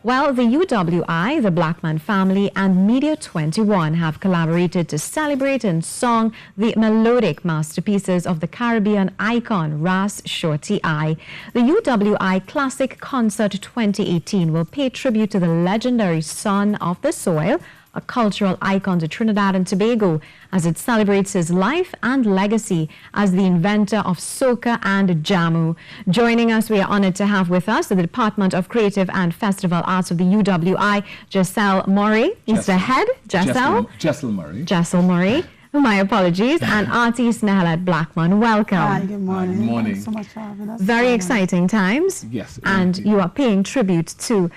Well, the UWI, the Blackman Family, and Media 21 have collaborated to celebrate in song the melodic masterpieces of the Caribbean icon Ras Shorty I. The UWI Classic Concert 2018 will pay tribute to the legendary son of the soil, a cultural icon to Trinidad and Tobago, as it celebrates his life and legacy as the inventor of soca and jamu. Joining us, we are honored to have with us the Department of Creative and Festival Arts of the UWI, Jessel Murray. He's the head, Jessel Murray. Jessel Murray. My apologies. And artist Nehalet Blackman. Welcome. Hi, good morning. Good morning. Thanks so much for having us. Very exciting times. Yes. And you are paying tribute to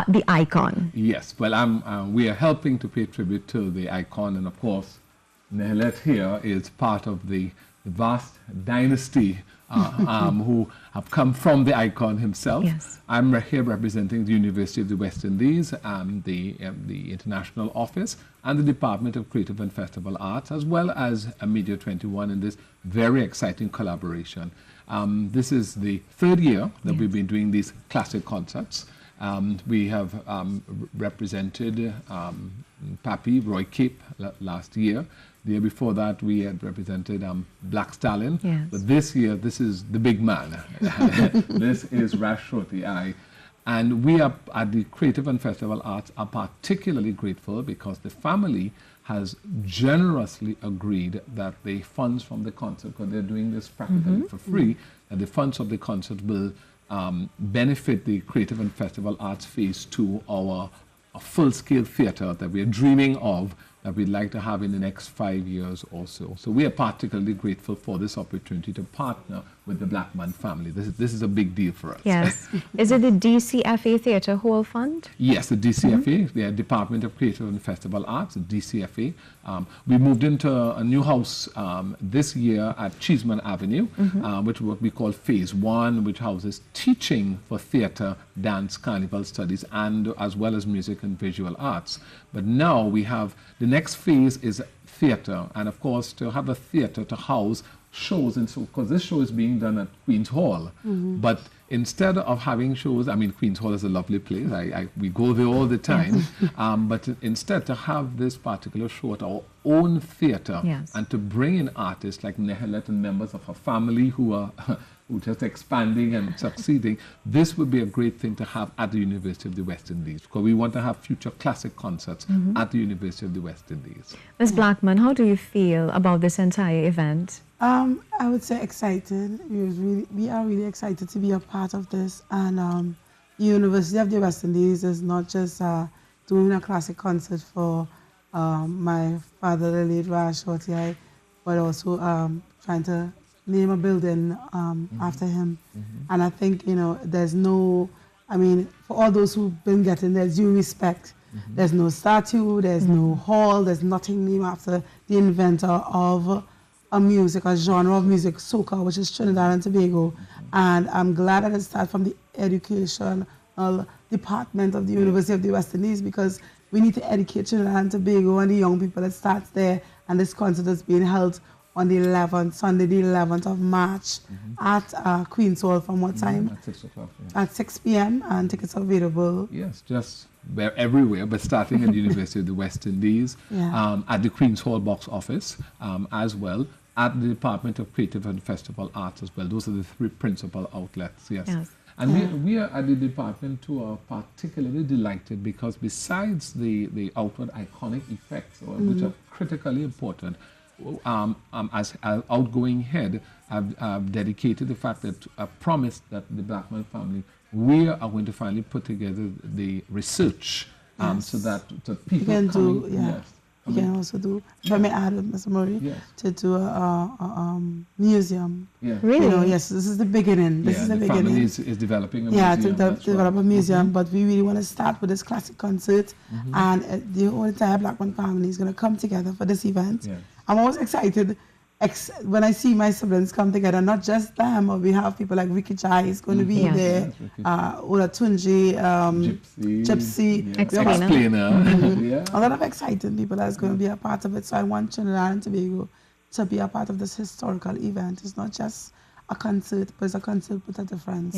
the icon. Yes. Well, we are helping to pay tribute to the icon, and of course, Nehalet here is part of the vast dynasty who have come from the icon himself. Yes. I'm here representing the University of the West Indies, the International Office, and the Department of Creative and Festival Arts, as well as Media 21 in this very exciting collaboration. This is the third year that we've been doing these classic concerts. We have represented Pappy, Roy Cape last year. The year before that, we had represented Black Stallion. Yes. But this year, this is the big man. This is Ras Shorty I. And we are, at the Creative and Festival Arts, are particularly grateful because the family has generously agreed that the funds from the concert, because they're doing this practically for free, that the funds of the concert will benefit the Creative and Festival Arts Phase 2, our full-scale theatre that we're dreaming of, that we'd like to have in the next 5 years or so. So we are particularly grateful for this opportunity to partner with the Blackman family. This is a big deal for us. Yes. Is it the DCFA Theatre Hall Fund? Yes, the DCFA, the Department of Creative and Festival Arts, the DCFA. We moved into a new house this year at Cheeseman Avenue, which is what we call Phase 1, which houses teaching for theatre, dance, carnival studies, and as well as music and visual arts. But now we have, the next phase is theatre, and of course to have a theatre to house shows, and so because this show is being done at Queen's Hall, but instead of having shows, I mean, Queen's Hall is a lovely place, we go there all the time, but instead to have this particular show at our own theatre, and to bring in artists like Nehalet and members of her family who are who just expanding and succeeding, this would be a great thing to have at the University of the West Indies, because we want to have future classic concerts at the University of the West Indies. Ms. Blackman, how do you feel about this entire event? I would say excited. We are really excited to be a part of this. And the University of the West Indies is not just doing a classic concert for my father, the late Ras Shorty I, but also trying to name a building after him. And I think, you know, there's no, I mean, for all those who've been getting their due respect, there's no statue, there's no hall, there's nothing named after the inventor of a genre of music, soca, which is Trinidad and Tobago. And I'm glad that it started from the educational department of the University of the West Indies, because we need to educate Trinidad and Tobago and the young people that starts there. And this concert is being held on the 11th, Sunday the 11th of March at Queen's Hall. From what time? At 6 o'clock. At 6 p.m. and tickets are available. Yes, just everywhere, but starting at the University of the West Indies, at the Queen's Hall box office as well, at the Department of Creative and Festival Arts as well. Those are the three principal outlets, yes. And we are at the department too are particularly delighted because besides the outward iconic effects, which are critically important, as outgoing head, I've dedicated the fact that I promised that the Blackman family, we are going to finally put together the research so that people can do, you can also do, if I may add, Mr. Murray, to do a museum. Really? You know, yes, this is the beginning. This is the beginning. Family is developing a museum. To develop a museum, but we really want to start with this classic concert, and the whole entire Blackman family is going to come together for this event. I'm always excited when I see my siblings come together, not just them, but we have people like Ricky Chai is going to be there, Ola Tunji, Gypsy, Explainer. A lot of exciting people that's going to be a part of it. So I want Trinidad and Tobago to be a part of this historical event. It's not just a concert, but it's a concert with a difference.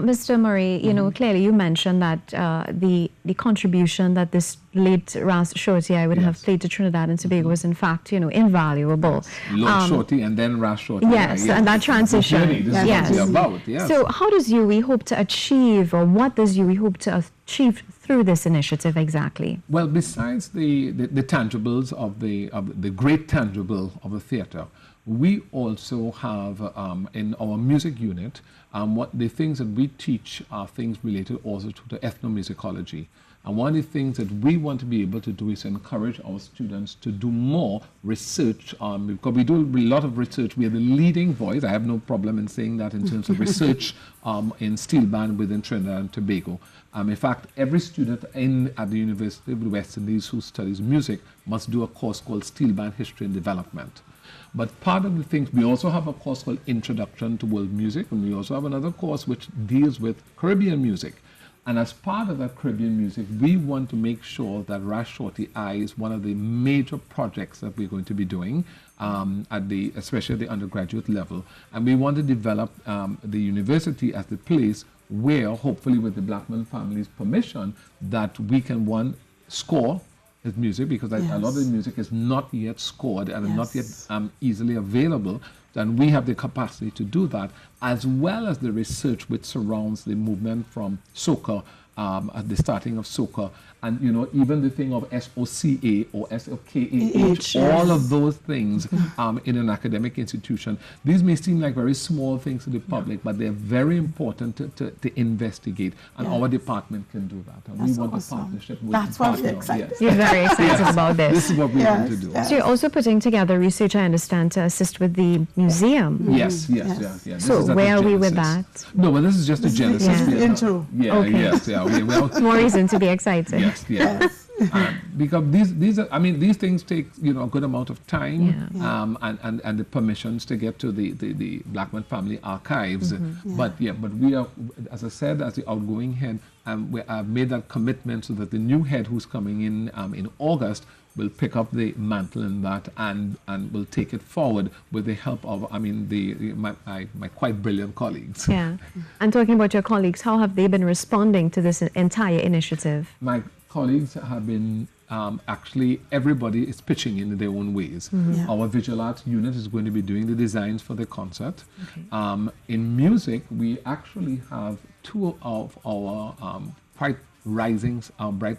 Mr. Murray, you know, clearly you mentioned that the contribution that this late Ras Shorty would have played to Trinidad and Tobago was in fact, you know, invaluable. Lord Shorty and then Ras Shorty. Yes, and that transition. This is what we're about, yes. So how does UWI hope to achieve, or what does UWI hope to achieve through this initiative exactly? Well, besides the tangibles of the great tangible of the theatre, we also have in our music unit, what the things that we teach are things related also to the ethnomusicology. And one of the things that we want to be able to do is encourage our students to do more research, because we do a lot of research. We are the leading voice. I have no problem in saying that in terms of research in steel band within Trinidad and Tobago. In fact, every student at the University of the West Indies who studies music must do a course called Steel Band History and Development. But part of the things, we also have a course called Introduction to World Music, and we also have another course which deals with Caribbean music. And as part of that Caribbean music, we want to make sure that Ras Shorty I is one of the major projects that we're going to be doing, especially at the undergraduate level. And we want to develop the university as the place where, hopefully with the Blackman family's permission, that we can, score his music, because a lot of the music is not yet scored and not yet easily available. And we have the capacity to do that, as well as the research which surrounds the movement from soca, at the starting of soca, and you know, even the thing of SOCA or SOKAH, all of those things in an academic institution. These may seem like very small things to the public, but they're very important to investigate, and our department can do that. And we want a partnership with That's why we're excited. Yes. You're very excited about this. This is what we want to do. So you're also putting together research, I understand, to assist with the museum. Yes. So where are we with that? No, but this is just a genesis. The intro. More reason to be excited. Yes. Because these are, I mean, these things take, you know, a good amount of time, and the permissions to get to the Blackman family archives. But we are, as I said, as the outgoing head, I've made that commitment so that the new head who's coming in August will pick up the mantle in that and will take it forward with the help of, my quite brilliant colleagues. Yeah. And talking about your colleagues, how have they been responding to this entire initiative? My colleagues have been, actually, everybody is pitching in their own ways. Our visual arts unit is going to be doing the designs for the concert. In music, we actually have two of our quite bright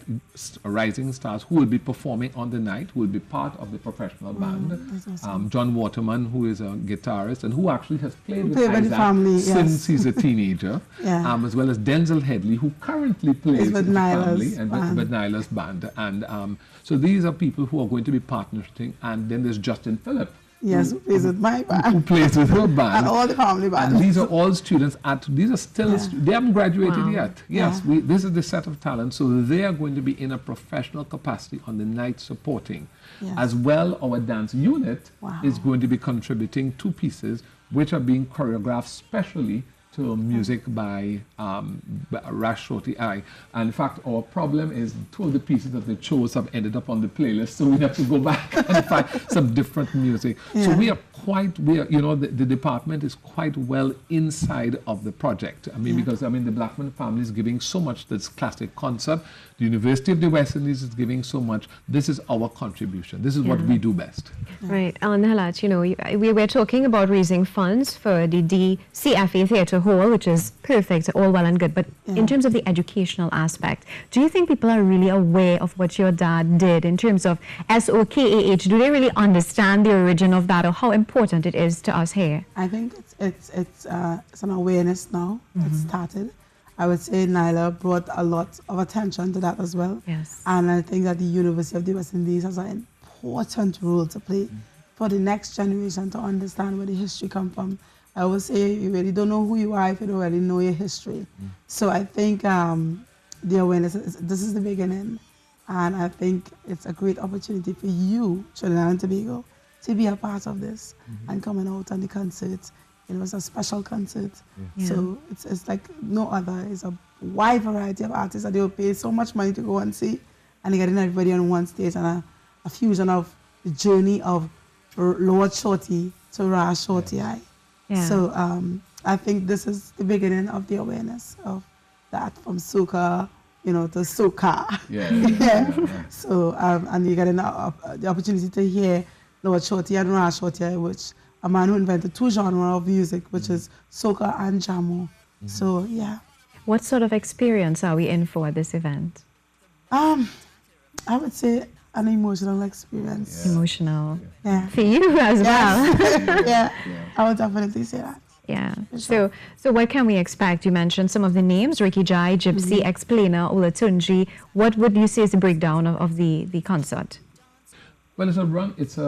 rising stars who will be performing on the night, who will be part of the professional band. Awesome. John Waterman, who is a guitarist and who actually has played with Isaac since he's a teenager, as well as Denzel Headley, who currently plays with the family and with Nyla's band. And so these are people who are going to be partnering. And then there's Justin Phillip. Yes, who plays with my band. Who plays with her band. And all the family bands. And these are all students these are still, they haven't graduated yet. Yes, this is the set of talent. So they are going to be in a professional capacity on the night supporting. As well, our dance unit is going to be contributing 2 pieces which are being choreographed specially to music by Ras Shorty I. And in fact, our problem is 2 of the pieces that they chose have ended up on the playlist, so we have to go back and find some different music. So the department is quite well inside of the project. I mean, because the Blackman family is giving so much to this classic concert. The University of the West Indies is giving so much. This is our contribution. This is what we do best. Right. And Halat, you know, we were talking about raising funds for the DCFA Theatre Hall, which is perfect, all well and good. But in terms of the educational aspect, do you think people are really aware of what your dad did in terms of SOKAH? Do they really understand the origin of that, or how important it is to us here? I think it's an awareness now. It's started. I would say Nyla brought a lot of attention to that as well. Yes. And I think that the University of the West Indies has an important role to play for the next generation to understand where the history comes from. I always say you really don't know who you are if you don't really know your history. So I think the awareness, this is the beginning. And I think it's a great opportunity for you, Trinidad and Tobago, to be a part of this and coming out on the concert. It was a special concert. So it's like no other. It's a wide variety of artists that they will pay so much money to go and see. And they're getting everybody on one stage, and a fusion of the journey of Lord Shorty to Ras Shorty I. So I think this is the beginning of the awareness of that, from soca, to soca. Yeah. So, and you get the opportunity to hear Lord Shorty and Ras Shorty, which a man who invented two genres of music, which is soca and jamu. So, yeah. What sort of experience are we in for at this event? I would say an emotional experience. Emotional. Yeah. For you as well. Yeah, I would definitely say that. Yeah. Sure. So what can we expect? You mentioned some of the names: Ricky Jai, Gypsy, Explainer, Olatunji. What would you say is the breakdown of the concert? Well, it's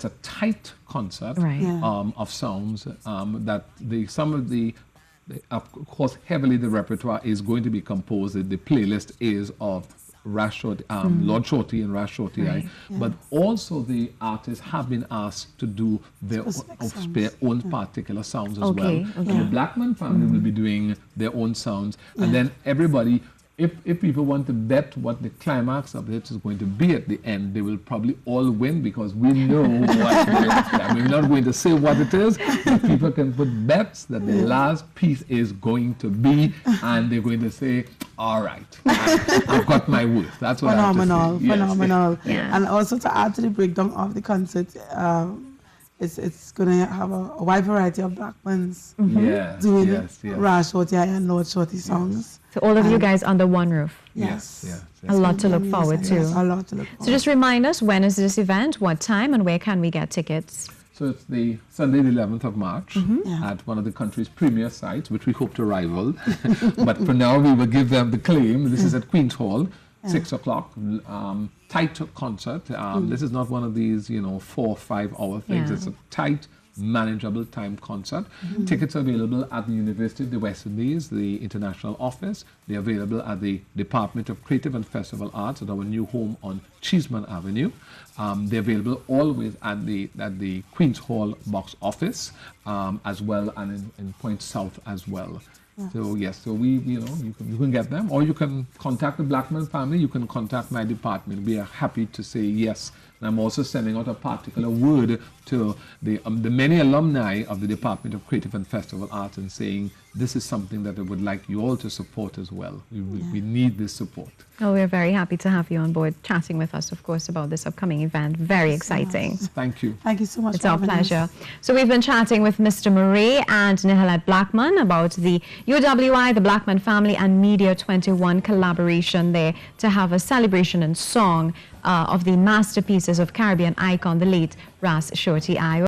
a tight concert, Right. Yeah. of sounds that of course, heavily the repertoire is going to be composed. The playlist is of Lord Shorty and Ras Shorty, Right. but also the artists have been asked to do their own particular sounds as well. Okay. And the Blackman family will be doing their own sounds, and then everybody. If people want to bet what the climax of it is going to be at the end, they will probably all win, because we know what it is. We're not going to say what it is, but people can put bets that the last piece is going to be, and they're going to say, all right, I've got my worth. That's what Phenomenal, I have to say. Yes. phenomenal. Yeah. And also, to add to the breakdown of the concert, it's going to have a wide variety of Blackmans Yes, doing yes. Ras Shorty and Lord Shorty songs. So all of you guys under one roof. Yes. A lot to look forward to. Yes, a lot to look forward So just remind us, when is this event, what time, and where can we get tickets? So it's the Sunday, the 11th of March, Yeah. at one of the country's premier sites, which we hope to rival. But for now, we will give them the claim. This is at Queen's Hall, 6 o'clock. Tight concert. This is not one of these, 4 or 5 hour things. Yeah. It's a tight, manageable time concert. Tickets are available at the University of the West Indies, the international office. They're available at the Department of Creative and Festival Arts at our new home on Cheeseman Avenue. They're available always at the Queen's Hall box office, as well, and in Point South as well. So yes, so you can get them, or you can contact the Blackman family. You can contact my department. We are happy to say yes. And I'm also sending out a particular word to the many alumni of the Department of Creative and Festival Arts, and saying this is something that I would like you all to support as well. We need this support. Oh, we're very happy to have you on board, chatting with us, of course, about this upcoming event. Very exciting. Thank you. Thank you so much. It's for our having us. pleasure. So we've been chatting with Mr. Murray and Nihalette Blackman about the UWI, the Blackman Family, and Media 21 collaboration there to have a celebration and song of the masterpieces of Caribbean icon, the late Ras Shorty I.